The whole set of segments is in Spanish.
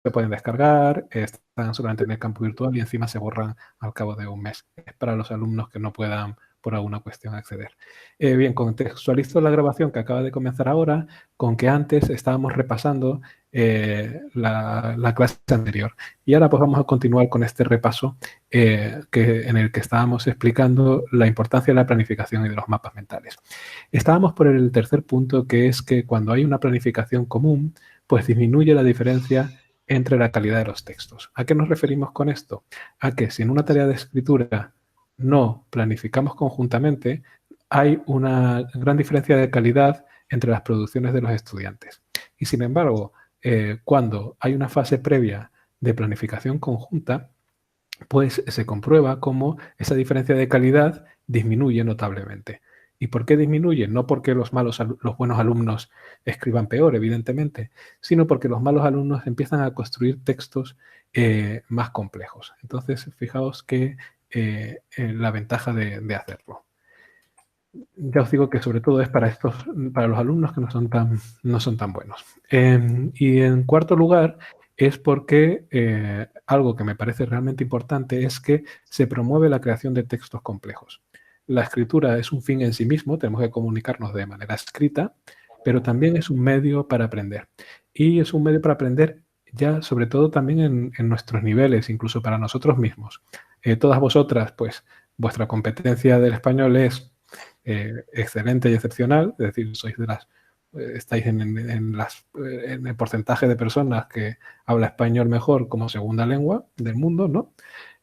se pueden descargar, están solamente en el campo virtual y encima se borran al cabo de un mes. Es para los alumnos que no puedan por alguna cuestión acceder. Bien, contextualizo la grabación que acaba de comenzar ahora con que antes estábamos repasando la clase anterior. Y ahora pues vamos a continuar con este repaso en el que estábamos explicando la importancia de la planificación y de los mapas mentales. Estábamos por el tercer punto, que es que cuando hay una planificación común, pues disminuye la diferencia entre la calidad de los textos. ¿A qué nos referimos con esto? A que si en una tarea de escritura no planificamos conjuntamente, hay una gran diferencia de calidad entre las producciones de los estudiantes. Y sin embargo, cuando hay una fase previa de planificación conjunta, pues se comprueba cómo esa diferencia de calidad disminuye notablemente. ¿Y por qué disminuye? No porque los buenos alumnos escriban peor, evidentemente, sino porque los malos alumnos empiezan a construir textos más complejos. Entonces, fijaos que la ventaja de hacerlo. Ya os digo que sobre todo es para los alumnos que no son tan buenos. Y en cuarto lugar, es porque algo que me parece realmente importante es que se promueve la creación de textos complejos. La escritura es un fin en sí mismo, tenemos que comunicarnos de manera escrita, pero también es un medio para aprender. Y es un medio para aprender ya sobre todo también en nuestros niveles, incluso para nosotros mismos. Todas vosotras, pues, vuestra competencia del español es excelente y excepcional, es decir, sois de las estáis en el porcentaje de personas que habla español mejor como segunda lengua del mundo, ¿no?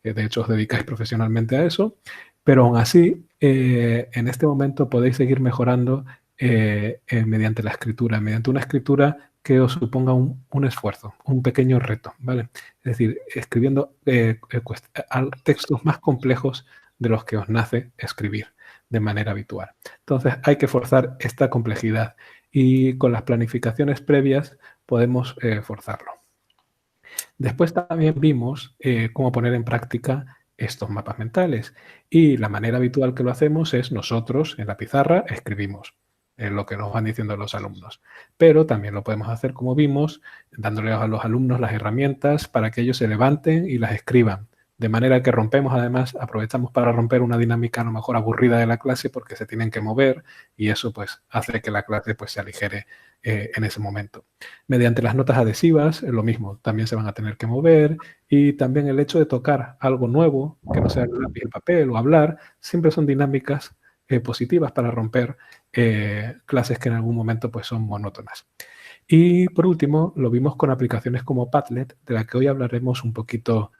De hecho, os dedicáis profesionalmente a eso, pero aún así, en este momento podéis seguir mejorando mediante la escritura, mediante una escritura que os suponga un esfuerzo, un pequeño reto, ¿vale? Es decir, escribiendo textos más complejos de los que os nace escribir de manera habitual. Entonces, hay que forzar esta complejidad y con las planificaciones previas podemos forzarlo. Después también vimos cómo poner en práctica estos mapas mentales y la manera habitual que lo hacemos es nosotros en la pizarra escribimos lo que nos van diciendo los alumnos, pero también lo podemos hacer como vimos, dándole a los alumnos las herramientas para que ellos se levanten y las escriban. De manera que rompemos, además, aprovechamos para romper una dinámica a lo mejor aburrida de la clase porque se tienen que mover y eso pues hace que la clase pues se aligere en ese momento. Mediante las notas adhesivas, lo mismo, también se van a tener que mover y también el hecho de tocar algo nuevo, que no sea el lápiz y el papel o hablar, siempre son dinámicas positivas para romper clases que en algún momento pues son monótonas. Y por último, lo vimos con aplicaciones como Padlet, de la que hoy hablaremos un poquito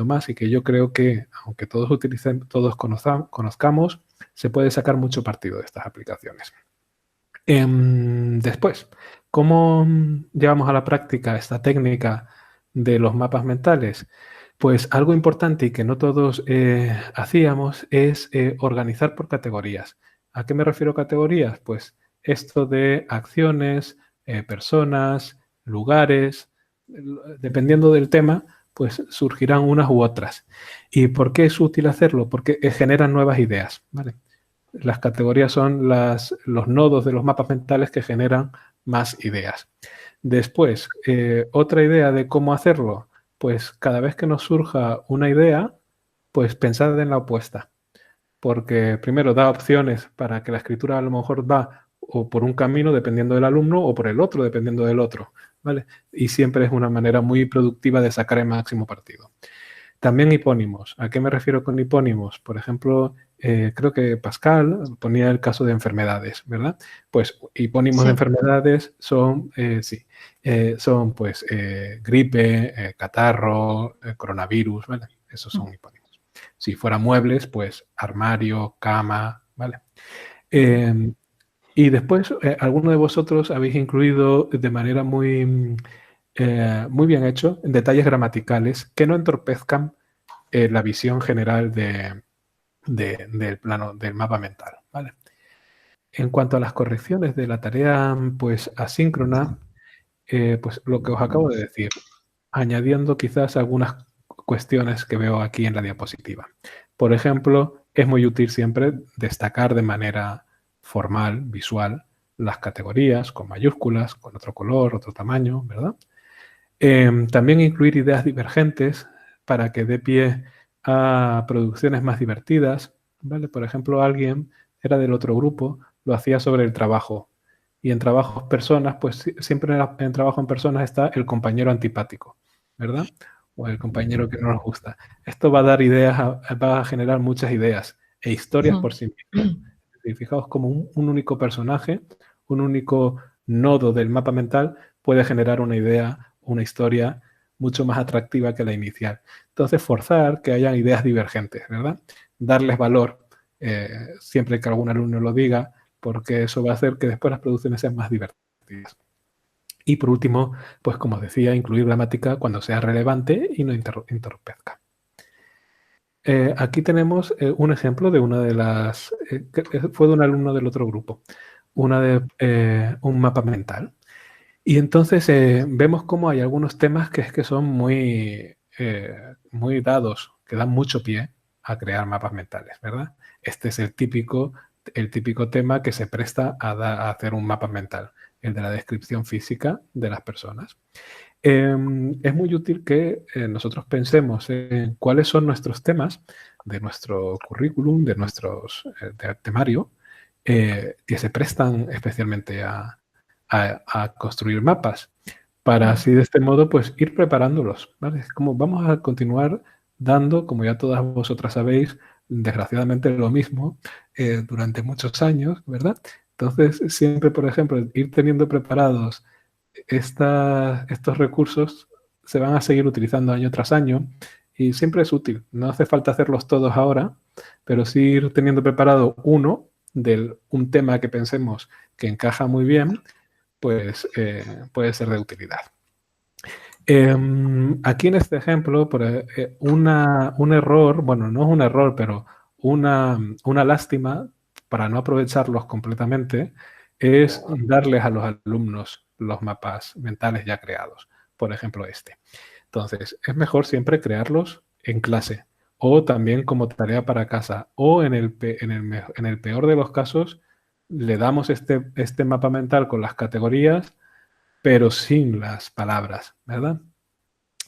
más y que yo creo que, aunque todos conozcamos, se puede sacar mucho partido de estas aplicaciones. Después, ¿cómo llevamos a la práctica esta técnica de los mapas mentales? Pues algo importante y que no todos hacíamos es organizar por categorías. ¿A qué me refiero categorías? Pues esto de acciones, personas, lugares, dependiendo del tema, pues surgirán unas u otras. ¿Y por qué es útil hacerlo? Porque generan nuevas ideas, ¿vale? Las categorías son los nodos de los mapas mentales que generan más ideas. Después, otra idea de cómo hacerlo, pues cada vez que nos surja una idea, pues pensad en la opuesta. Porque primero da opciones para que la escritura a lo mejor va o por un camino dependiendo del alumno o por el otro dependiendo del otro, ¿vale? Y siempre es una manera muy productiva de sacar el máximo partido. También hipónimos. ¿A qué me refiero con hipónimos? Por ejemplo, creo que Pascal ponía el caso de enfermedades, ¿verdad? Pues hipónimos de Sí. enfermedades son, son pues gripe, catarro, coronavirus, ¿vale? Esos son hipónimos. Si fuera muebles, pues armario, cama, ¿vale? Y después, alguno de vosotros habéis incluido de manera muy bien hecho detalles gramaticales que no entorpezcan la visión general del plano del mapa mental, ¿vale? En cuanto a las correcciones de la tarea pues asíncrona, pues lo que os acabo de decir, añadiendo quizás algunas cuestiones que veo aquí en la diapositiva. Por ejemplo, es muy útil siempre destacar de manera formal, visual, las categorías con mayúsculas, con otro color, otro tamaño, ¿verdad? También incluir ideas divergentes para que dé pie a producciones más divertidas, ¿vale? Por ejemplo, alguien era del otro grupo, lo hacía sobre el trabajo. Y en trabajos personas, pues siempre en trabajo en personas está el compañero antipático, ¿verdad? O el compañero que no nos gusta. Esto va a dar ideas, va a generar muchas ideas e historias por sí mismo. Es decir, fijaos como un único personaje, un único nodo del mapa mental puede generar una idea, una historia mucho más atractiva que la inicial. Entonces, forzar que hayan ideas divergentes, ¿verdad? Darles valor, siempre que algún alumno lo diga, porque eso va a hacer que después las producciones sean más divertidas. Y por último, pues como os decía, incluir gramática cuando sea relevante y no interrumpa. Aquí tenemos un ejemplo de una de las... fue de un alumno del otro grupo, una de un mapa mental. Y entonces vemos cómo hay algunos temas que son muy, muy dados, que dan mucho pie a crear mapas mentales, ¿verdad? Este es el típico tema que se presta a hacer un mapa mental, el de la descripción física de las personas. Es muy útil que nosotros pensemos en cuáles son nuestros temas de nuestro currículum, de nuestros temario, que se prestan especialmente a construir mapas, para así de este modo pues ir preparándolos, ¿vale? Es como vamos a continuar dando, como ya todas vosotras sabéis, desgraciadamente lo mismo durante muchos años, ¿verdad? Entonces siempre, por ejemplo, ir teniendo preparados estos recursos se van a seguir utilizando año tras año y siempre es útil. No hace falta hacerlos todos ahora, pero sí ir teniendo preparado uno de un tema que pensemos que encaja muy bien, pues puede ser de utilidad. Aquí en este ejemplo, un error, bueno, no es un error, pero una lástima para no aprovecharlos completamente, es darles a los alumnos los mapas mentales ya creados. Por ejemplo, este. Entonces, es mejor siempre crearlos en clase o también como tarea para casa o en el peor de los casos, le damos este mapa mental con las categorías pero sin las palabras, ¿verdad?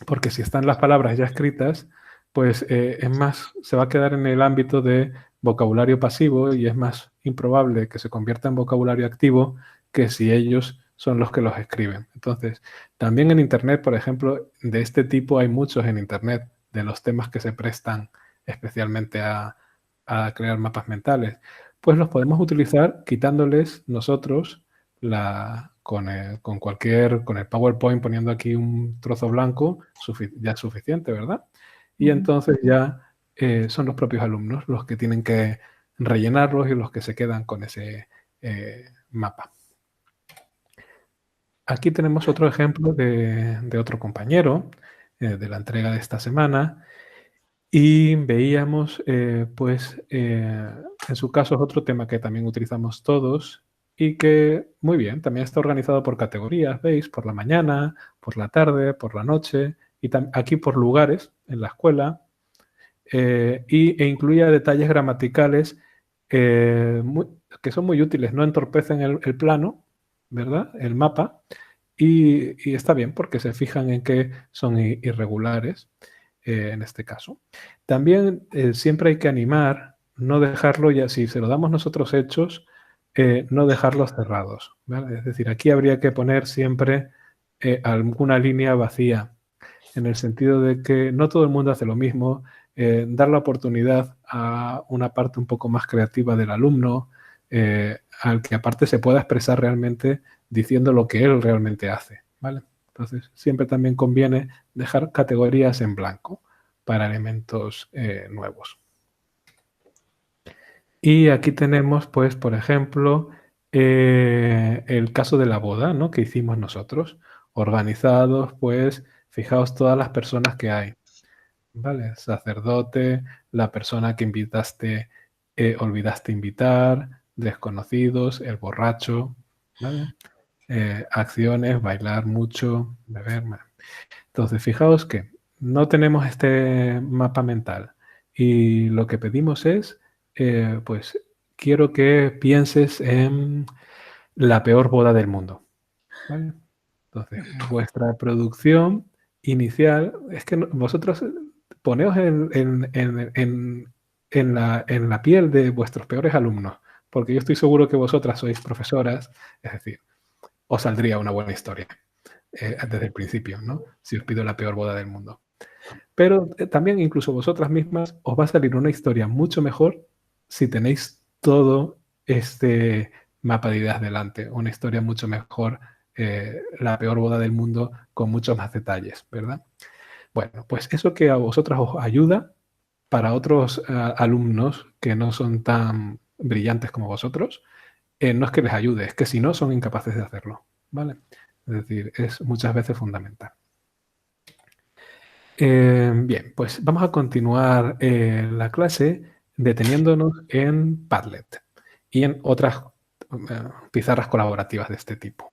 Porque si están las palabras ya escritas, pues es más, se va a quedar en el ámbito de vocabulario pasivo y es más improbable que se convierta en vocabulario activo que si ellos son los que los escriben. Entonces, también en Internet, por ejemplo, de este tipo hay muchos en Internet, de los temas que se prestan especialmente a crear mapas mentales. Pues los podemos utilizar quitándoles nosotros con el PowerPoint poniendo aquí un trozo blanco, ya es suficiente, ¿verdad? Y entonces ya son los propios alumnos los que tienen que rellenarlos y los que se quedan con ese mapa. Aquí tenemos otro ejemplo de otro compañero de la entrega de esta semana y veíamos, pues, en su caso es otro tema que también utilizamos todos y que, muy bien, también está organizado por categorías, ¿veis? Por la mañana, por la tarde, por la noche y aquí por lugares en la escuela e incluía detalles gramaticales que son muy útiles, no entorpecen el plano, ¿verdad? El mapa y está bien porque se fijan en que son irregulares en este caso. También siempre hay que animar, no dejarlo ya, si se lo damos nosotros hechos, no dejarlos cerrados, ¿vale? Es decir, aquí habría que poner siempre alguna línea vacía, en el sentido de que no todo el mundo hace lo mismo, dar la oportunidad a una parte un poco más creativa del alumno, al que aparte se pueda expresar realmente diciendo lo que él realmente hace, ¿vale? Entonces, siempre también conviene dejar categorías en blanco para elementos nuevos. Y aquí tenemos, pues, por ejemplo, el caso de la boda, ¿no? Que hicimos nosotros, organizados, pues, fijaos todas las personas que hay, ¿vale? Sacerdote, la persona que invitaste, olvidaste invitar, desconocidos, el borracho, ¿vale? Acciones, bailar mucho, beber. Entonces, fijaos que no tenemos este mapa mental y lo que pedimos es, pues, quiero que pienses en la peor boda del mundo, ¿vale? Entonces, vuestra producción inicial, es que vosotros poneos en la piel de vuestros peores alumnos, porque yo estoy seguro que vosotras sois profesoras, es decir, os saldría una buena historia desde el principio, ¿no? Si os pido la peor boda del mundo. Pero también incluso vosotras mismas os va a salir una historia mucho mejor si tenéis todo este mapa de ideas delante, una historia mucho mejor, la peor boda del mundo con muchos más detalles, ¿verdad? Bueno, pues eso que a vosotras os ayuda, para otros alumnos que no son tan brillantes como vosotros, no es que les ayude, es que si no son incapaces de hacerlo, ¿vale? Es decir, es muchas veces fundamental. Bien, pues vamos a continuar la clase deteniéndonos en Padlet y en otras pizarras colaborativas de este tipo.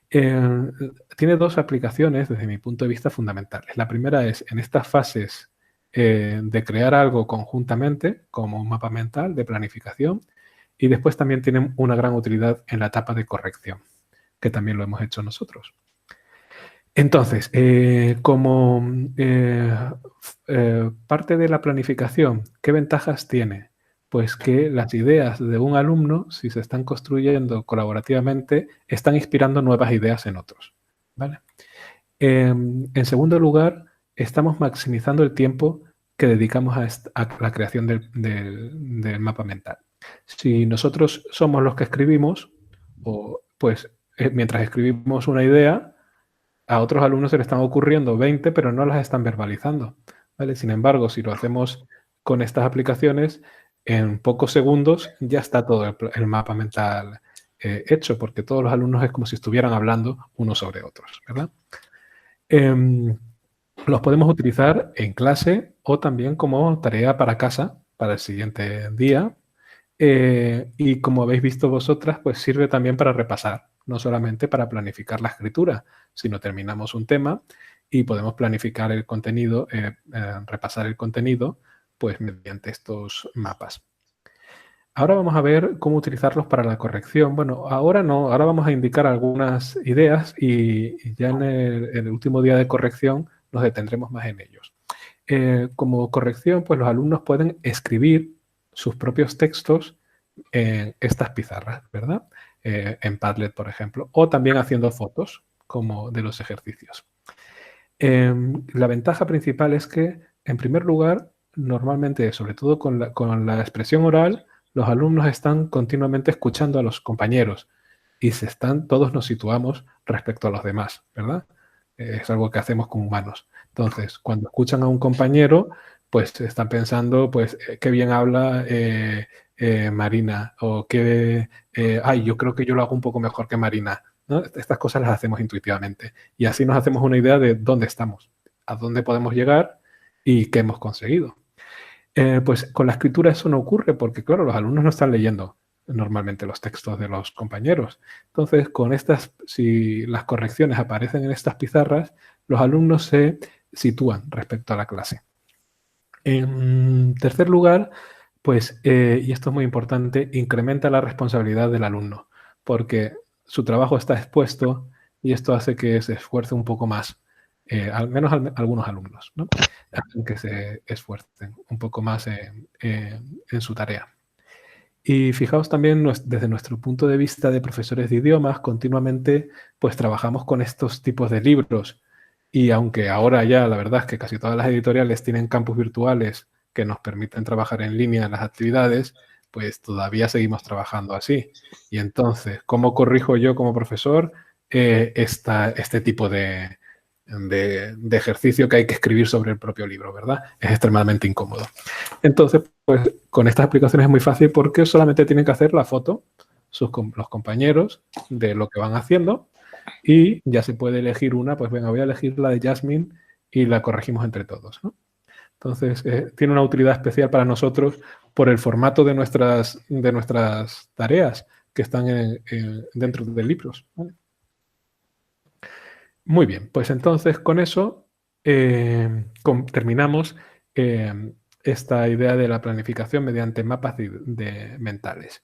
Tiene dos aplicaciones desde mi punto de vista fundamentales. La primera es en estas fases de crear algo conjuntamente, como un mapa mental de planificación, y después también tienen una gran utilidad en la etapa de corrección, que también lo hemos hecho nosotros. Entonces, como parte de la planificación, ¿qué ventajas tiene? Pues que las ideas de un alumno, si se están construyendo colaborativamente, están inspirando nuevas ideas en otros, ¿vale? En segundo lugar, estamos maximizando el tiempo que dedicamos a la creación del mapa mental. Si nosotros somos los que escribimos, pues mientras escribimos una idea, a otros alumnos se le están ocurriendo 20, pero no las están verbalizando, ¿vale? Sin embargo, si lo hacemos con estas aplicaciones, en pocos segundos ya está todo el mapa mental hecho, porque todos los alumnos es como si estuvieran hablando unos sobre otros, ¿verdad? Los podemos utilizar en clase o también como tarea para casa, para el siguiente día. Y como habéis visto vosotras, pues sirve también para repasar, no solamente para planificar la escritura, sino terminamos un tema y podemos planificar el contenido, repasar el contenido, pues mediante estos mapas. Ahora vamos a ver cómo utilizarlos para la corrección. Bueno, ahora no, ahora vamos a indicar algunas ideas y ya en el último día de corrección nos detendremos más en ellos. Como corrección, pues los alumnos pueden escribir sus propios textos en estas pizarras, ¿verdad? En Padlet, por ejemplo, o también haciendo fotos como de los ejercicios. La ventaja principal es que, en primer lugar, normalmente, sobre todo con la expresión oral, los alumnos están continuamente escuchando a los compañeros y todos nos situamos respecto a los demás, ¿verdad? Es algo que hacemos como humanos. Entonces, cuando escuchan a un compañero, pues están pensando, pues, qué bien habla Marina, o yo creo que yo lo hago un poco mejor que Marina, ¿no? Estas cosas las hacemos intuitivamente y así nos hacemos una idea de dónde estamos, a dónde podemos llegar y qué hemos conseguido. Pues con la escritura eso no ocurre porque, claro, los alumnos no están leyendo normalmente los textos de los compañeros. Entonces, si las correcciones aparecen en estas pizarras, los alumnos se sitúan respecto a la clase. En tercer lugar, pues, y esto es muy importante, incrementa la responsabilidad del alumno, porque su trabajo está expuesto y esto hace que se esfuerce un poco más, al menos algunos alumnos, ¿no? Hacen que se esfuercen un poco más en su tarea. Y fijaos también, desde nuestro punto de vista de profesores de idiomas, continuamente pues trabajamos con estos tipos de libros. Y aunque ahora ya la verdad es que casi todas las editoriales tienen campus virtuales que nos permiten trabajar en línea en las actividades, pues todavía seguimos trabajando así. Y entonces, ¿cómo corrijo yo como profesor este tipo de ejercicio que hay que escribir sobre el propio libro, ¿verdad? Es extremadamente incómodo. Entonces, pues con estas aplicaciones es muy fácil porque solamente tienen que hacer la foto los compañeros de lo que van haciendo y ya se puede elegir una, pues venga, voy a elegir la de Jasmine y la corregimos entre todos, ¿no? Entonces, tiene una utilidad especial para nosotros por el formato de nuestras tareas que están dentro de libros, ¿vale? Muy bien, pues entonces con eso terminamos esta idea de la planificación mediante mapas mentales.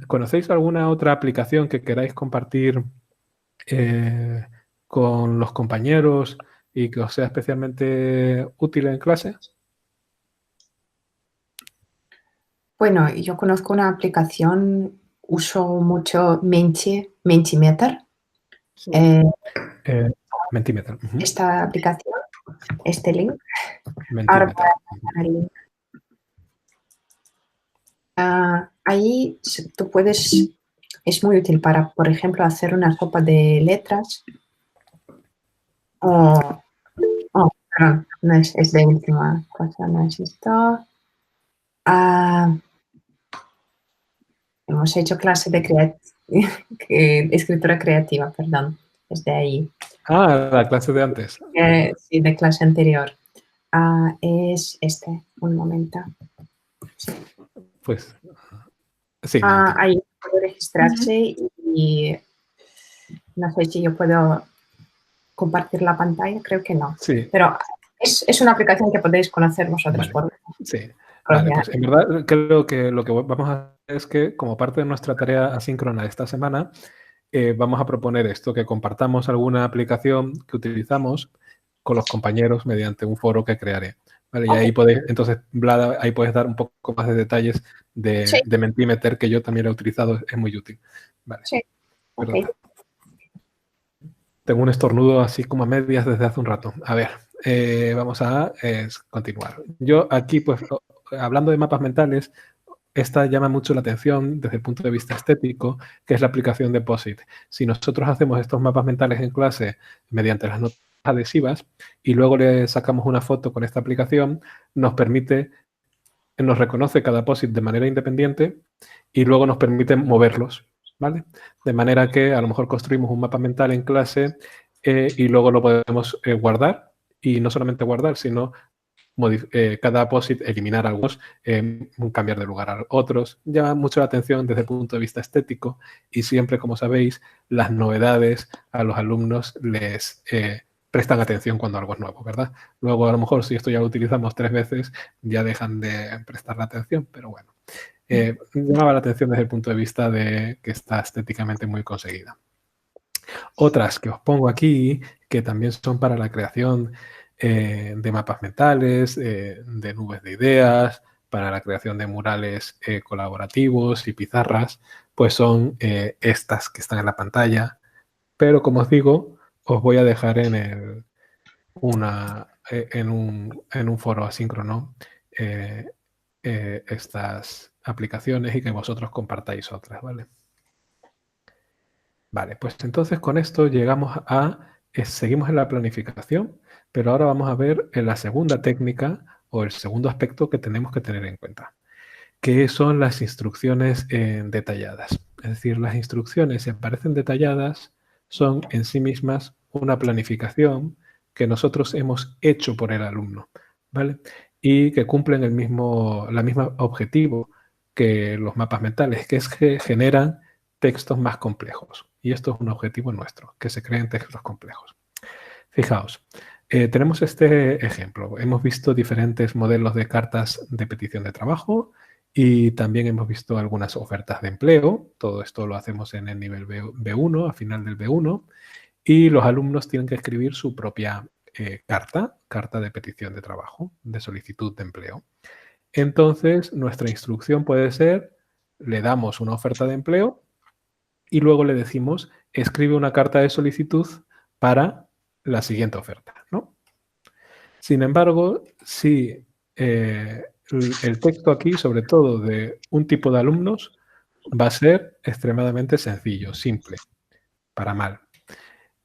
¿Conocéis alguna otra aplicación que queráis compartir con los compañeros y que os sea especialmente útil en clase? Bueno, yo conozco una aplicación, uso mucho Mentimeter. Sí. Mentimeter. Esta aplicación, este link. Ahora voy Mentimeter. a pasar el link. Ahí tú puedes, es muy útil para, por ejemplo, hacer una sopa de letras o, perdón, no es de última cosa, no es esto. Hemos hecho clase de escritura creativa, perdón, es de ahí. La clase de antes. Sí, de clase anterior. Es este, un momento. Pues sí, Mentimeter. Ahí puede registrarse y no sé si yo puedo compartir la pantalla, creo que no. Sí. Pero es una aplicación que podéis conocer vosotros. Vale. Sí. Vale, pues en verdad creo que lo que vamos a hacer es que como parte de nuestra tarea asíncrona de esta semana, vamos a proponer esto, que compartamos alguna aplicación que utilizamos con los compañeros mediante un foro que crearé. ¿Vale? Y ahí podéis, entonces, Vlada, ahí puedes dar un poco más de detalles de Mentimeter, que yo también he utilizado, es muy útil. Vale. Sí. Okay. Tengo un estornudo así como a medias desde hace un rato. A ver, vamos a continuar. Yo aquí, pues, hablando de mapas mentales, esta llama mucho la atención desde el punto de vista estético, que es la aplicación de POSIT. Si nosotros hacemos estos mapas mentales en clase mediante las notas adhesivas y luego le sacamos una foto con esta aplicación, nos reconoce cada POSIT de manera independiente y luego nos permite moverlos, ¿vale? De manera que a lo mejor construimos un mapa mental en clase y luego lo podemos guardar, y no solamente guardar, sino cada POSIT eliminar algunos, cambiar de lugar a otros. Llama mucho la atención desde el punto de vista estético y siempre, como sabéis, las novedades a los alumnos les prestan atención cuando algo es nuevo, ¿verdad? Luego, a lo mejor, si esto ya lo utilizamos 3 veces, ya dejan de prestarle atención, pero bueno. Llamaba la atención desde el punto de vista de que está estéticamente muy conseguida. Otras que os pongo aquí, que también son para la creación de mapas mentales, de nubes de ideas, para la creación de murales colaborativos y pizarras, pues son estas que están en la pantalla. Pero como os digo, os voy a dejar en un foro asíncrono estas aplicaciones y que vosotros compartáis otras, ¿vale? Vale, pues entonces con esto llegamos seguimos en la planificación, pero ahora vamos a ver en la segunda técnica o el segundo aspecto que tenemos que tener en cuenta, que son las instrucciones detalladas. Es decir, las instrucciones, si aparecen detalladas, son en sí mismas una planificación que nosotros hemos hecho por el alumno, ¿vale? Y que cumplen el mismo objetivo que los mapas mentales, que es que generan textos más complejos. Y esto es un objetivo nuestro, que se creen textos complejos. Fijaos, tenemos este ejemplo. Hemos visto diferentes modelos de cartas de petición de trabajo y también hemos visto algunas ofertas de empleo. Todo esto lo hacemos en el nivel B1, a final del B1. Y los alumnos tienen que escribir su propia carta de petición de trabajo, de solicitud de empleo. Entonces, nuestra instrucción puede ser, le damos una oferta de empleo y luego le decimos, escribe una carta de solicitud para la siguiente oferta, ¿no? Sin embargo, si el texto aquí, sobre todo de un tipo de alumnos, va a ser extremadamente sencillo, simple, para mal.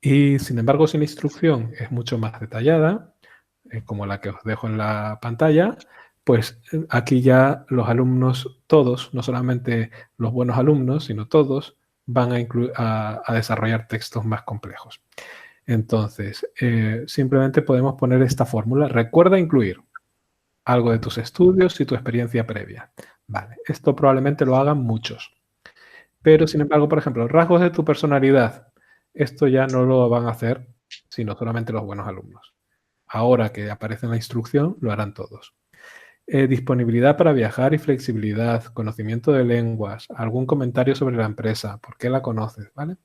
Y sin embargo, si la instrucción es mucho más detallada, como la que os dejo en la pantalla, pues aquí ya los alumnos, todos, no solamente los buenos alumnos, sino todos, van a desarrollar textos más complejos. Entonces, simplemente podemos poner esta fórmula. Recuerda incluir algo de tus estudios y tu experiencia previa. Vale, esto probablemente lo hagan muchos. Pero, sin embargo, por ejemplo, rasgos de tu personalidad, esto ya no lo van a hacer, sino solamente los buenos alumnos. Ahora que aparece en la instrucción, lo harán todos. Disponibilidad para viajar y flexibilidad, conocimiento de lenguas, algún comentario sobre la empresa, por qué la conoces, ¿vale?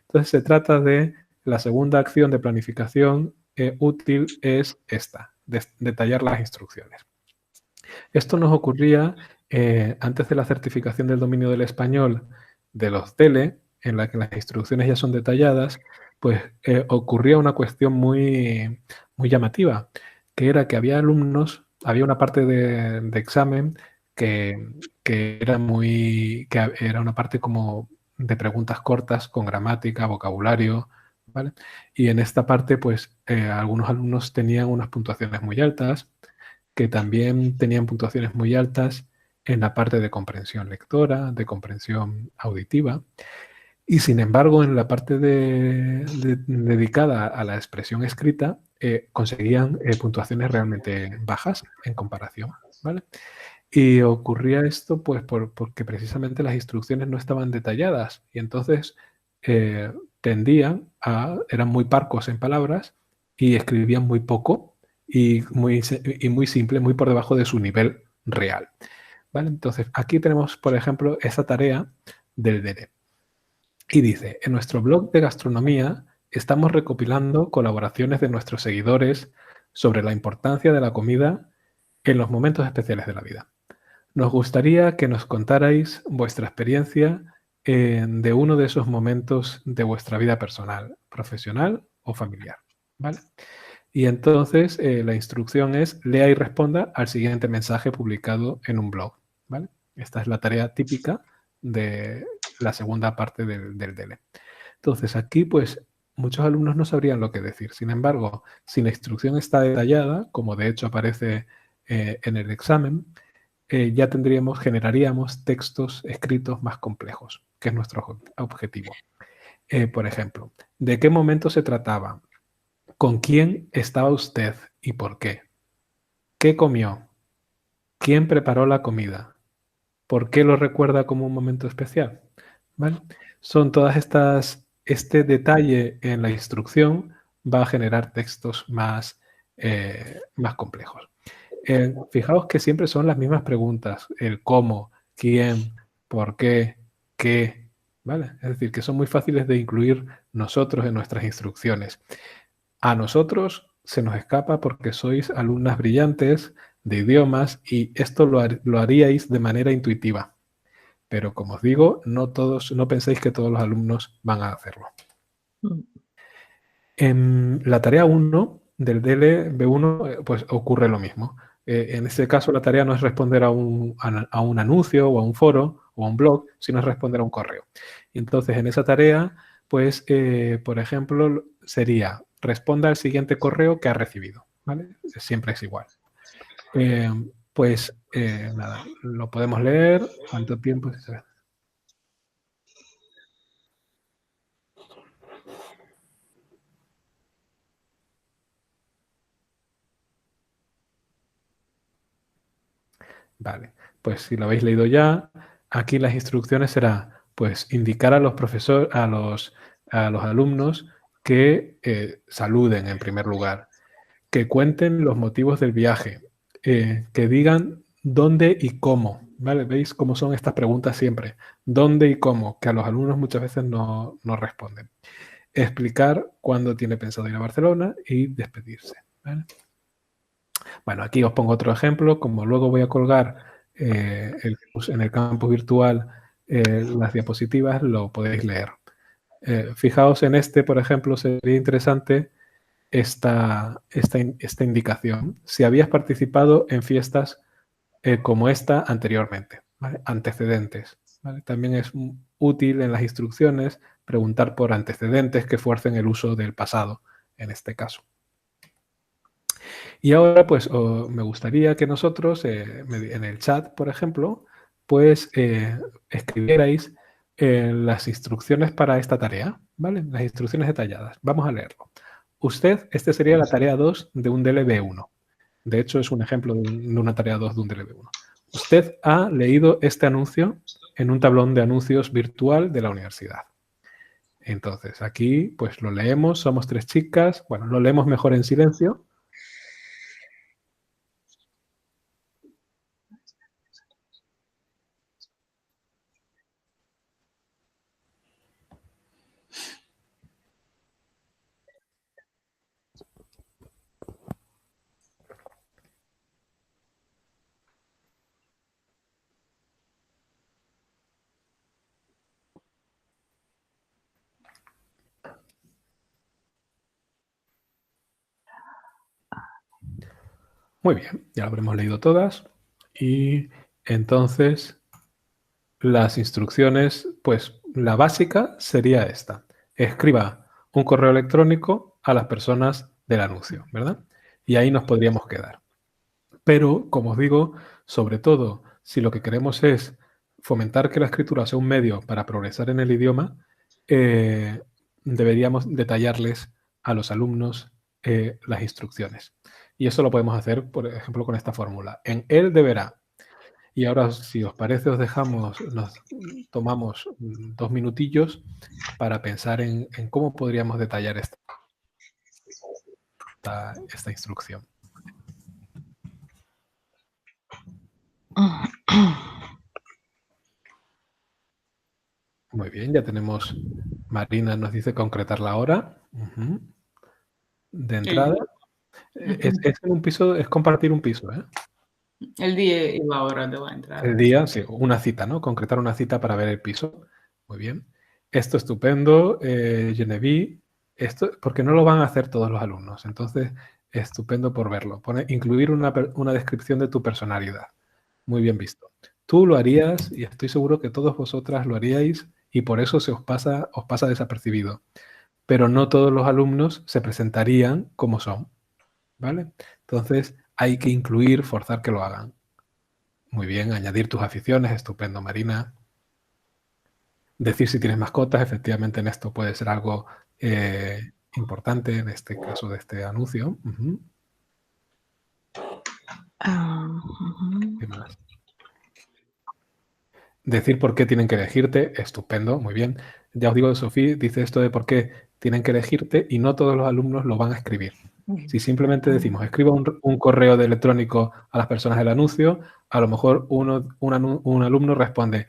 Entonces se trata de la segunda acción de planificación útil es esta, detallar las instrucciones. Esto nos ocurría antes de la certificación del dominio del español de los DELE, en la que las instrucciones ya son detalladas, pues ocurría una cuestión muy, muy llamativa, que era que había alumnos, había una parte de examen que era una parte como de preguntas cortas con gramática, vocabulario, ¿vale? Y en esta parte, pues algunos alumnos tenían unas puntuaciones muy altas, que también tenían puntuaciones muy altas en la parte de comprensión lectora, de comprensión auditiva, y sin embargo en la parte dedicada a la expresión escrita conseguían puntuaciones realmente bajas en comparación, ¿vale? Y ocurría esto pues porque precisamente las instrucciones no estaban detalladas y entonces eh, eran muy parcos en palabras y escribían muy poco y muy simple, muy por debajo de su nivel real, ¿vale? Entonces aquí tenemos, por ejemplo, esa tarea del DELE. Y dice, en nuestro blog de gastronomía estamos recopilando colaboraciones de nuestros seguidores sobre la importancia de la comida en los momentos especiales de la vida. Nos gustaría que nos contarais vuestra experiencia de uno de esos momentos de vuestra vida personal, profesional o familiar, ¿vale? Y entonces la instrucción es lea y responda al siguiente mensaje publicado en un blog, ¿vale? Esta es la tarea típica de la segunda parte del DELE. Entonces aquí pues muchos alumnos no sabrían lo que decir. Sin embargo, si la instrucción está detallada, como de hecho aparece en el examen, generaríamos textos escritos más complejos, que es nuestro objetivo. Por ejemplo, ¿de qué momento se trataba? ¿Con quién estaba usted y por qué? ¿Qué comió? ¿Quién preparó la comida? ¿Por qué lo recuerda como un momento especial? ¿Vale? Son este detalle en la instrucción va a generar textos más complejos. Fijaos que siempre son las mismas preguntas, el cómo, quién, por qué, ¿vale? Es decir, que son muy fáciles de incluir nosotros en nuestras instrucciones. A nosotros se nos escapa porque sois alumnas brillantes de idiomas y esto lo haríais de manera intuitiva. Pero como os digo, no penséis que todos los alumnos van a hacerlo. En la tarea 1 del DL B1, pues ocurre lo mismo. En este caso, la tarea no es responder a un anuncio o a un foro o a un blog, sino es responder a un correo. Y entonces, en esa tarea, pues, por ejemplo, sería responda al siguiente correo que ha recibido. ¿Vale? Siempre es igual. Nada, lo podemos leer. ¿Cuánto tiempo? Vale, pues si lo habéis leído ya, aquí las instrucciones será pues indicar a los profesores, a los alumnos que saluden en primer lugar, que cuenten los motivos del viaje, que digan dónde y cómo, ¿vale? ¿Veis cómo son estas preguntas siempre? ¿Dónde y cómo? Que a los alumnos muchas veces no responden. Explicar cuándo tiene pensado ir a Barcelona y despedirse, ¿vale? Bueno, aquí os pongo otro ejemplo, como luego voy a colgar en el campus virtual las diapositivas, lo podéis leer. Fijaos en este, por ejemplo, sería interesante esta indicación. Si habías participado en fiestas como esta anteriormente, ¿vale? Antecedentes. ¿Vale? También es útil en las instrucciones preguntar por antecedentes que fuercen el uso del pasado, en este caso. Y ahora, pues, me gustaría que nosotros, en el chat, por ejemplo, pues, escribierais las instrucciones para esta tarea, ¿vale? Las instrucciones detalladas. Vamos a leerlo. Este sería la tarea 2 de un DLB1. De hecho, es un ejemplo de una tarea 2 de un DLB1. Usted ha leído este anuncio en un tablón de anuncios virtual de la universidad. Entonces, aquí, pues, lo leemos. Somos 3 chicas. Bueno, lo leemos mejor en silencio. Muy bien, ya lo habremos leído todas. Y entonces las instrucciones, pues la básica sería esta. Escriba un correo electrónico a las personas del anuncio, ¿verdad? Y ahí nos podríamos quedar. Pero, como os digo, sobre todo, si lo que queremos es fomentar que la escritura sea un medio para progresar en el idioma, deberíamos detallarles a los alumnos las instrucciones. Y eso lo podemos hacer, por ejemplo, con esta fórmula. En él deberá. Y ahora, si os parece, nos tomamos 2 minutillos para pensar en cómo podríamos detallar esta instrucción. Muy bien, ya tenemos, Marina nos dice concretar la hora. De entrada. Es en un piso, es compartir un piso, ¿eh? El día y la hora de la entrada. El día, sí, una cita, ¿no? Concretar una cita para ver el piso. Muy bien. Esto estupendo, Genevieve. Esto, porque no lo van a hacer todos los alumnos. Entonces, estupendo por verlo. Pone incluir una descripción de tu personalidad. Muy bien visto. Tú lo harías y estoy seguro que todos vosotras lo haríais y por eso os pasa desapercibido. Pero no todos los alumnos se presentarían como son, ¿vale? Entonces, hay que incluir, forzar que lo hagan. Muy bien, añadir tus aficiones, estupendo, Marina. Decir si tienes mascotas, efectivamente en esto puede ser algo importante, en este caso de este anuncio. ¿Qué más? Decir por qué tienen que elegirte, estupendo, muy bien. Ya os digo, Sofía dice esto de por qué tienen que elegirte y no todos los alumnos lo van a escribir. Si simplemente decimos, escriba un correo electrónico a las personas del anuncio, a lo mejor un alumno responde,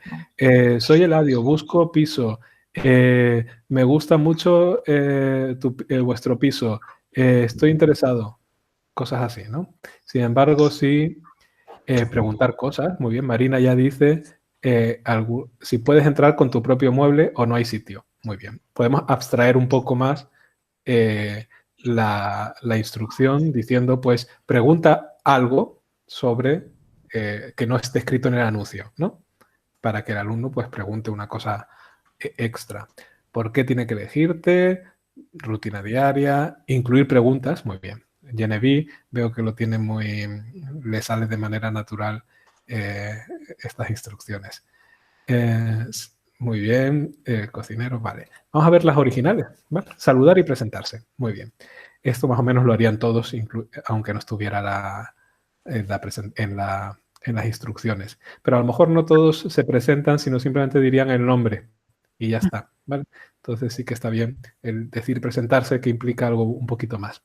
soy Eladio, busco piso, me gusta mucho vuestro piso, estoy interesado, cosas así, ¿no? Sin embargo, sí preguntar cosas, muy bien, Marina ya dice, si puedes entrar con tu propio mueble o no hay sitio, muy bien. Podemos abstraer un poco más la instrucción diciendo, pues, pregunta algo sobre que no esté escrito en el anuncio, ¿no? Para que el alumno, pues, pregunte una cosa extra. ¿Por qué tiene que elegirte? Rutina diaria, incluir preguntas, muy bien. Genevieve, veo que lo tiene le sale de manera natural estas instrucciones. Muy bien, cocinero, vale. Vamos a ver las originales, ¿vale? Saludar y presentarse, muy bien. Esto más o menos lo harían todos, aunque no estuviera en las instrucciones. Pero a lo mejor no todos se presentan, sino simplemente dirían el nombre y ya está, ¿vale? Entonces sí que está bien el decir presentarse, que implica algo un poquito más.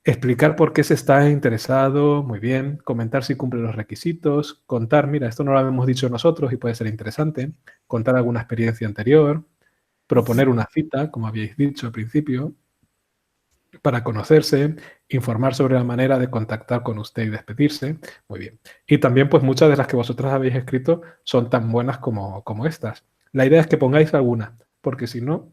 Explicar por qué se está interesado, muy bien. Comentar si cumple los requisitos. Contar, mira, esto no lo habíamos dicho nosotros y puede ser interesante. Contar alguna experiencia anterior. Proponer una cita, como habíais dicho al principio, para conocerse. Informar sobre la manera de contactar con usted y despedirse. Muy bien. Y también, pues, muchas de las que vosotras habéis escrito son tan buenas como estas. La idea es que pongáis alguna, porque si no,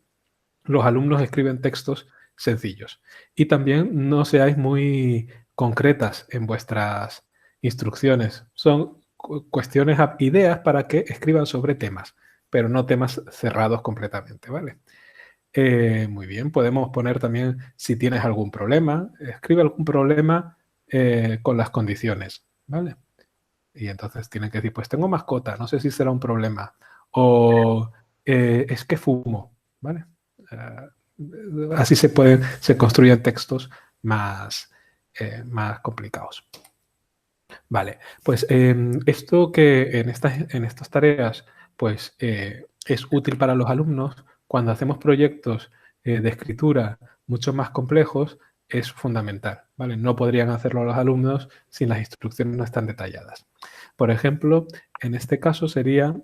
los alumnos escriben textos sencillos. Y también no seáis muy concretas en vuestras instrucciones. Son cuestiones, ideas para que escriban sobre temas, pero no temas cerrados completamente, ¿vale? Muy bien, podemos poner también si tienes algún problema, escribe algún problema con las condiciones, ¿vale? Y entonces tienen que decir, pues tengo mascota, no sé si será un problema. O es que fumo, ¿vale? Así se construyen textos más complicados. Vale, pues esto que en estas tareas pues es útil para los alumnos cuando hacemos proyectos de escritura mucho más complejos, es fundamental, ¿vale? No podrían hacerlo los alumnos si las instrucciones no están detalladas. Por ejemplo, en este caso sería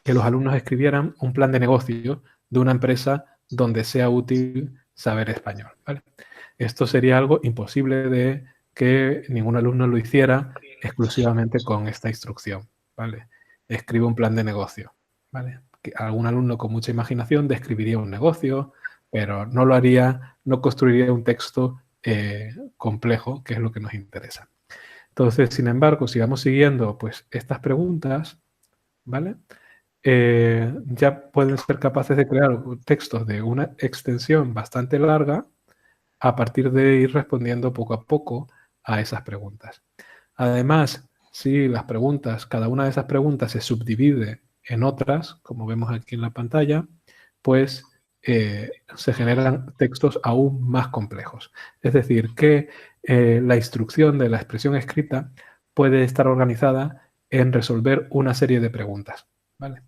que los alumnos escribieran un plan de negocio de una empresa donde sea útil saber español, ¿vale? Esto sería algo imposible de que ningún alumno lo hiciera exclusivamente con esta instrucción, ¿vale? Escribe un plan de negocio, ¿vale? Que algún alumno con mucha imaginación describiría un negocio, pero no lo haría, no construiría un texto complejo, que es lo que nos interesa. Entonces, sin embargo, si vamos siguiendo pues, estas preguntas, ¿vale? Ya pueden ser capaces de crear textos de una extensión bastante larga a partir de ir respondiendo poco a poco a esas preguntas. Además, si las preguntas, cada una de esas preguntas se subdivide en otras, como vemos aquí en la pantalla, pues se generan textos aún más complejos. Es decir, que la instrucción de la expresión escrita puede estar organizada en resolver una serie de preguntas, ¿vale?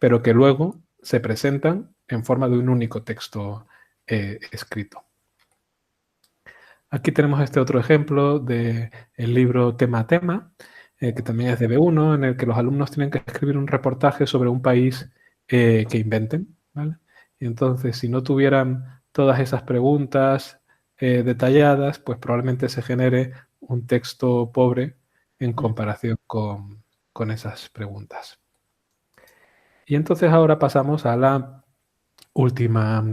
Pero que luego se presentan en forma de un único texto escrito. Aquí tenemos este otro ejemplo del libro Tema a Tema, que también es de B1, en el que los alumnos tienen que escribir un reportaje sobre un país que inventen, ¿vale? Y entonces, si no tuvieran todas esas preguntas detalladas, pues probablemente se genere un texto pobre en comparación con esas preguntas. Y entonces ahora pasamos a la última,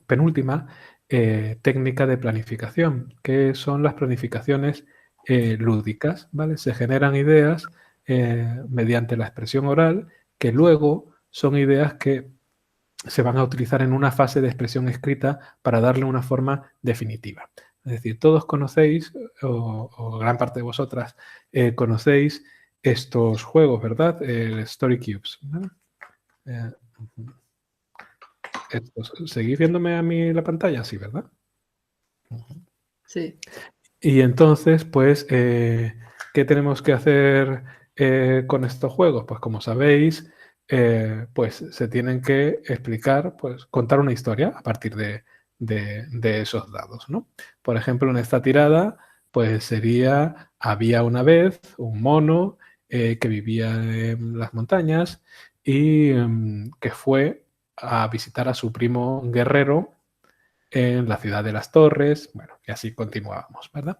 penúltima técnica de planificación, que son las planificaciones lúdicas, ¿vale? Se generan ideas mediante la expresión oral, que luego son ideas que se van a utilizar en una fase de expresión escrita para darle una forma definitiva. Es decir, todos conocéis, o gran parte de vosotras, conocéis estos juegos, ¿verdad? El Story Cubes, ¿vale? ¿Seguís viéndome a mí la pantalla? Sí, ¿verdad? Sí. Y entonces, pues, ¿qué tenemos que hacer con estos juegos? Pues como sabéis, pues se tienen que explicar, pues contar una historia a partir de esos dados, ¿no? Por ejemplo, en esta tirada, pues sería, había una vez un mono que vivía en las montañas y que fue a visitar a su primo guerrero en la ciudad de las Torres, bueno, y así continuábamos, ¿verdad?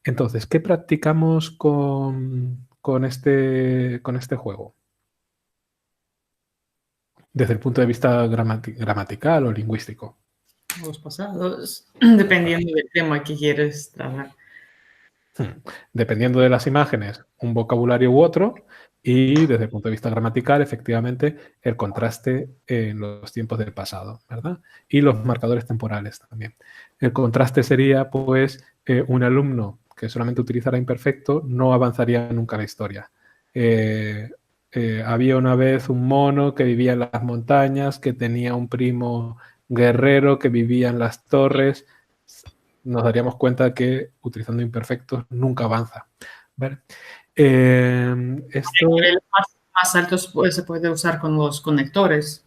Entonces, ¿qué practicamos con este juego? Desde el punto de vista gramatical o lingüístico. Los pasados, dependiendo del tema que quieres tratar. Dependiendo de las imágenes, un vocabulario u otro, y desde el punto de vista gramatical, efectivamente, el contraste en los tiempos del pasado, ¿verdad? Y los marcadores temporales también. El contraste sería, pues, un alumno que solamente utilizara imperfecto no avanzaría nunca la historia. Había una vez un mono que vivía en las montañas, que tenía un primo guerrero que vivía en las torres. Nos daríamos cuenta que utilizando imperfectos nunca avanza. ¿Vale? Esto... Más altos pues, se puede usar con los conectores.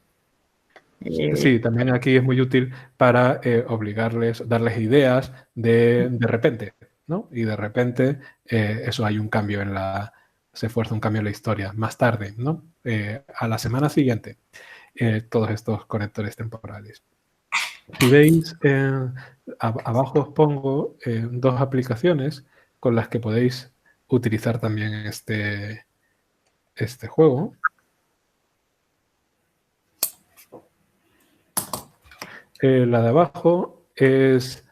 Sí, también aquí es muy útil para obligarles, darles ideas de repente, ¿no? Y de repente eso hay un cambio se fuerza un cambio en la historia. Más tarde, ¿no? A la semana siguiente, todos estos conectores temporales. Si veis, abajo os pongo dos aplicaciones con las que podéis utilizar también este juego. La de abajo es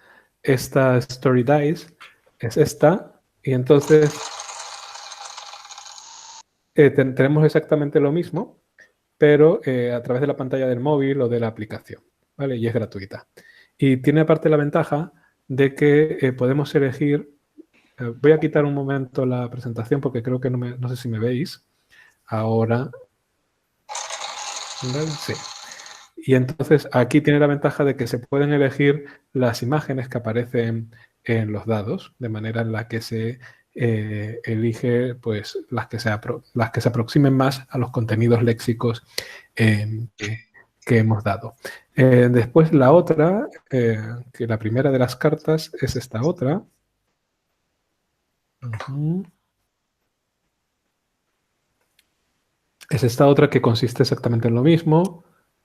esta Story Dice, es esta, y entonces tenemos exactamente lo mismo, pero a través de la pantalla del móvil o de la aplicación, ¿vale? Y es gratuita. Y tiene aparte la ventaja de que podemos elegir... voy a quitar un momento la presentación porque creo que no sé si me veis. Ahora... ¿vale? Sí. Y entonces aquí tiene la ventaja de que se pueden elegir las imágenes que aparecen en los dados, de manera en la que se elige pues, las que se aproximen más a los contenidos léxicos que hemos dado. Después la otra, que la primera de las cartas es esta otra. Es esta otra que consiste exactamente en lo mismo.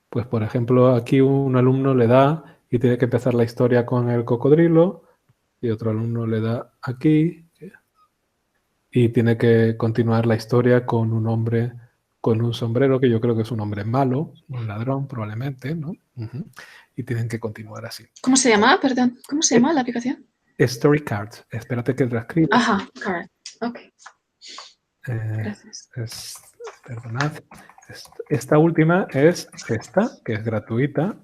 Pues, por ejemplo, aquí un alumno le da y tiene que empezar la historia con el cocodrilo y otro alumno le da aquí y tiene que continuar la historia con un hombre con un sombrero, que yo creo que es un hombre malo, un ladrón probablemente, ¿no? Y tienen que continuar así. ¿Cómo se llama? Perdón, ¿cómo se llama la aplicación? Story cards. Espérate que transcriba. Ajá, card. Ok, gracias. Perdonad. Esta última es esta, que es gratuita.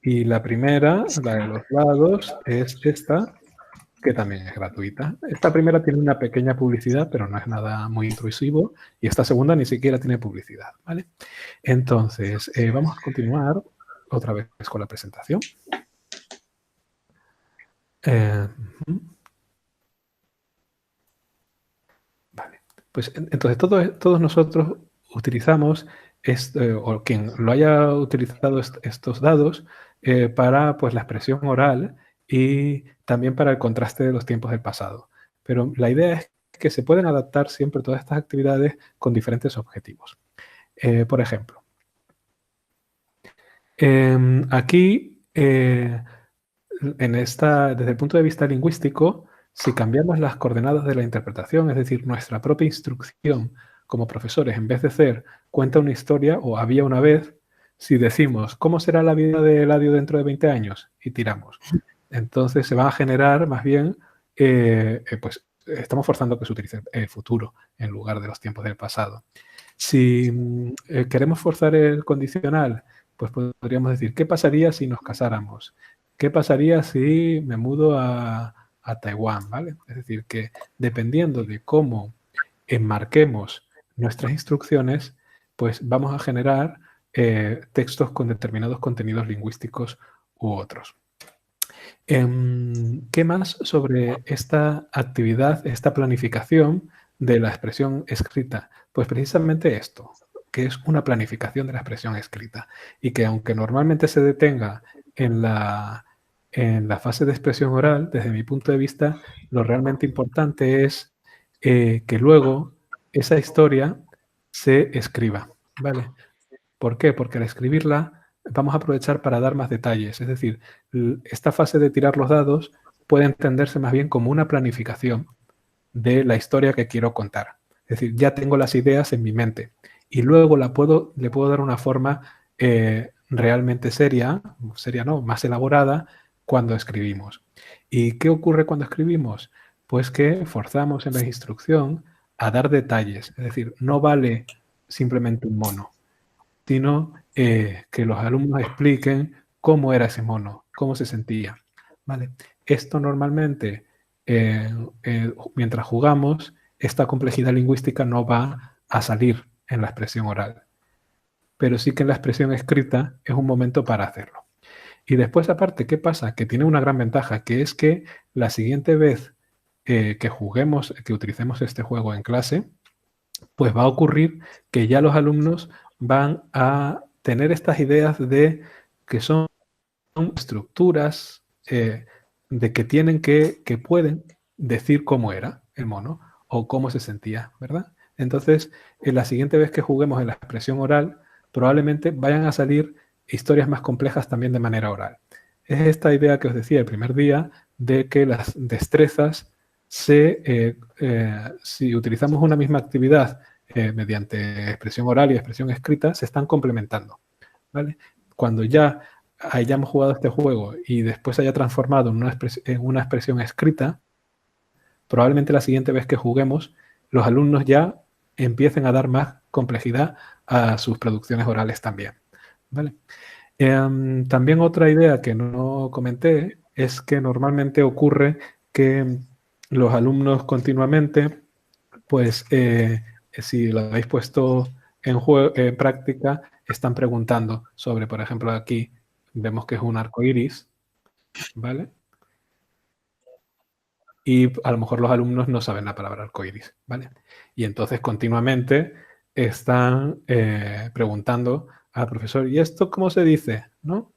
Y la primera, la de los lados, es esta, que también es gratuita. Esta primera tiene una pequeña publicidad, pero no es nada muy intrusivo. Y esta segunda ni siquiera tiene publicidad, ¿vale? Entonces, vamos a continuar otra vez con la presentación. Vale. Pues entonces todos nosotros utilizamos, o quien lo haya utilizado estos dados, para pues, la expresión oral y también para el contraste de los tiempos del pasado. Pero la idea es que se pueden adaptar siempre todas estas actividades con diferentes objetivos. Por ejemplo, aquí, desde el punto de vista lingüístico, si cambiamos las coordenadas de la interpretación, es decir, nuestra propia instrucción como profesores, en vez de ser cuenta una historia o había una vez, si decimos ¿cómo será la vida de Eladio dentro de 20 años? Y tiramos. Entonces se va a generar más bien, pues estamos forzando que se utilice el futuro en lugar de los tiempos del pasado. Si queremos forzar el condicional, pues podríamos decir ¿qué pasaría si nos casáramos? ¿Qué pasaría si me mudo a Taiwán? ¿Vale? Es decir, que dependiendo de cómo enmarquemos nuestras instrucciones, pues vamos a generar textos con determinados contenidos lingüísticos u otros. ¿Qué más sobre esta actividad, esta planificación de la expresión escrita? Pues precisamente esto, que es una planificación de la expresión escrita y que aunque normalmente se detenga en la fase de expresión oral, desde mi punto de vista, lo realmente importante es que luego esa historia se escriba, ¿vale? ¿Por qué? Porque al escribirla vamos a aprovechar para dar más detalles. Es decir, esta fase de tirar los dados puede entenderse más bien como una planificación de la historia que quiero contar. Es decir, ya tengo las ideas en mi mente y luego le puedo dar una forma realmente seria no, más elaborada cuando escribimos. ¿Y qué ocurre cuando escribimos? Pues que forzamos en la instrucción a dar detalles. Es decir, no vale simplemente un mono, sino que los alumnos expliquen cómo era ese mono, cómo se sentía. ¿Vale? Esto normalmente, mientras jugamos, esta complejidad lingüística no va a salir en la expresión oral, pero sí que en la expresión escrita es un momento para hacerlo. Y después, aparte, ¿qué pasa? Que tiene una gran ventaja, que es que la siguiente vez que juguemos, que utilicemos este juego en clase, pues va a ocurrir que ya los alumnos van a tener estas ideas de que son estructuras, de que tienen que pueden decir cómo era el mono o cómo se sentía, ¿verdad? Entonces, la siguiente vez que juguemos en la expresión oral, probablemente vayan a salir historias más complejas también de manera oral. Es esta idea que os decía el primer día de que las destrezas si utilizamos una misma actividad mediante expresión oral y expresión escrita, se están complementando, ¿vale? Cuando ya hayamos jugado este juego y después se haya transformado en una expresión escrita, probablemente la siguiente vez que juguemos, los alumnos ya empiecen a dar más complejidad a sus producciones orales también, ¿vale? También otra idea que no comenté es que normalmente ocurre que los alumnos continuamente, pues si lo habéis puesto en práctica, están preguntando sobre, por ejemplo, aquí vemos que es un arco iris, ¿vale? Y a lo mejor los alumnos no saben la palabra arco iris, ¿vale? Y entonces continuamente están preguntando al profesor, ¿y esto cómo se dice? ¿No?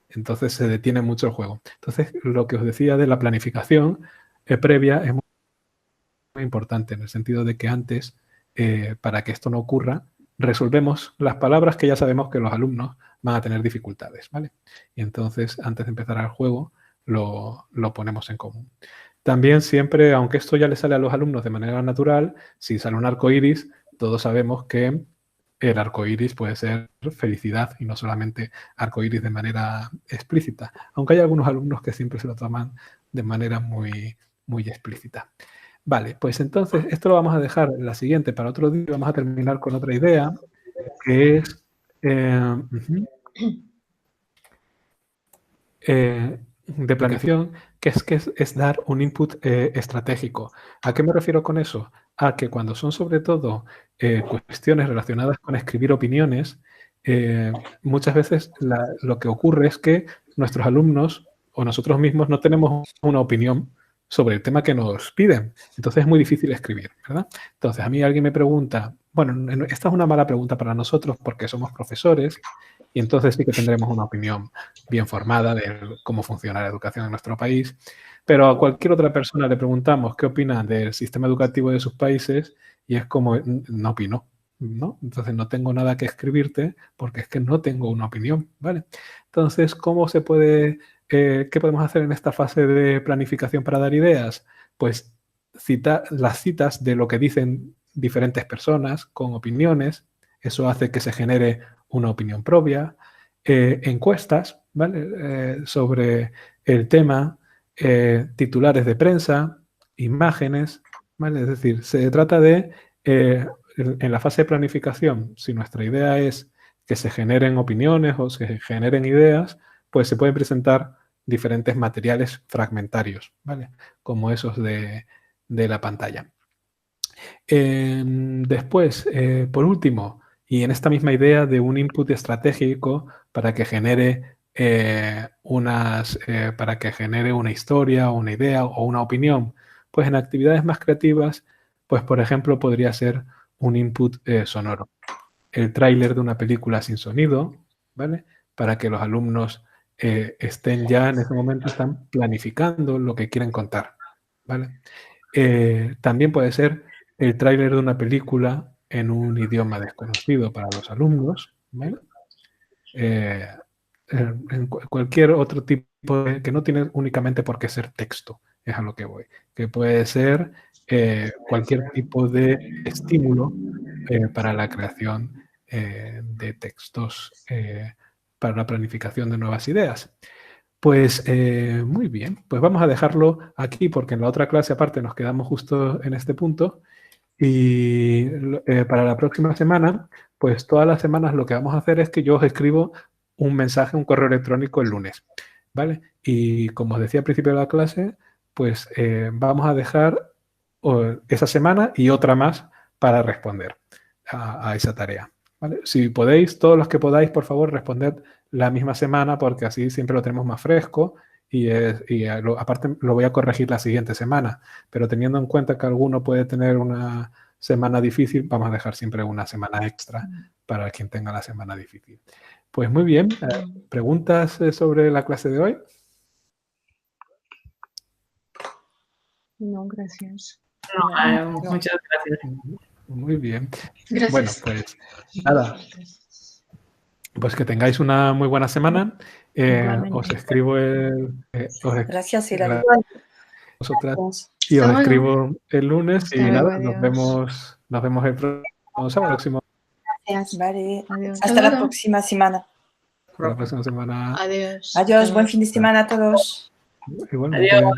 Entonces se detiene mucho el juego. Entonces, lo que os decía de la planificación previa es muy importante en el sentido de que antes, para que esto no ocurra, resolvemos las palabras que ya sabemos que los alumnos van a tener dificultades, ¿vale? Y entonces, antes de empezar el juego, lo ponemos en común. También siempre, aunque esto ya le sale a los alumnos de manera natural, si sale un arco iris, todos sabemos que el arco iris puede ser felicidad y no solamente arco iris de manera explícita. Aunque hay algunos alumnos que siempre se lo toman de manera muy, muy explícita. Vale, pues entonces esto lo vamos a dejar en la siguiente para otro día. Vamos a terminar con otra idea, que es de planificación, que es dar un input estratégico. ¿A qué me refiero con eso? A que cuando son sobre todo cuestiones relacionadas con escribir opiniones, muchas veces lo que ocurre es que nuestros alumnos o nosotros mismos no tenemos una opinión sobre el tema que nos piden. Entonces es muy difícil escribir, ¿verdad? Entonces a mí alguien me pregunta, bueno, esta es una mala pregunta para nosotros porque somos profesores y entonces sí que tendremos una opinión bien formada de cómo funciona la educación en nuestro país, pero a cualquier otra persona le preguntamos qué opina del sistema educativo de sus países y es como, no opino, ¿no? Entonces no tengo nada que escribirte porque es que no tengo una opinión, ¿vale? Entonces, ¿cómo se puede, qué podemos hacer en esta fase de planificación para dar ideas? Pues las citas de lo que dicen diferentes personas con opiniones, eso hace que se genere una opinión propia, encuestas, ¿vale? Sobre el tema, titulares de prensa, imágenes, ¿vale? Es decir, se trata de, en la fase de planificación, si nuestra idea es que se generen opiniones o se generen ideas, pues se pueden presentar diferentes materiales fragmentarios, ¿vale? Como esos de la pantalla. Después, por último, y en esta misma idea de un input estratégico para que genere para que genere una historia o una idea o una opinión, pues en actividades más creativas, pues por ejemplo podría ser un input sonoro. El tráiler de una película sin sonido, ¿vale? Para que los alumnos estén ya en ese momento, están planificando lo que quieren contar, ¿vale? También puede ser el tráiler de una película en un idioma desconocido para los alumnos, ¿vale? En cualquier otro tipo que no tiene únicamente por qué ser texto, es a lo que voy, que puede ser cualquier tipo de estímulo para la creación de textos para la planificación de nuevas ideas. Pues muy bien, pues vamos a dejarlo aquí porque en la otra clase aparte nos quedamos justo en este punto y para la próxima semana, pues todas las semanas lo que vamos a hacer es que yo os escribo un mensaje, un correo electrónico el lunes, ¿vale? Y como os decía al principio de la clase, pues vamos a dejar esa semana y otra más para responder a esa tarea, ¿vale? Si podéis, todos los que podáis, por favor, responded la misma semana porque así siempre lo tenemos más fresco y aparte lo voy a corregir la siguiente semana, pero teniendo en cuenta que alguno puede tener una semana difícil, vamos a dejar siempre una semana extra para quien tenga la semana difícil. Pues muy bien, ¿preguntas sobre la clase de hoy? No, gracias. No, muchas gracias. Muy bien. Gracias. Bueno, pues nada. Pues que tengáis una muy buena semana. Os escribo Gracias, Hilary. vosotras y os escribo el lunes y nada, nos vemos el próximo. Gracias. Vale. Adiós. Hasta la próxima semana. Hasta la próxima semana. Adiós. Adiós, buen fin de semana a todos. Igualmente. Adiós.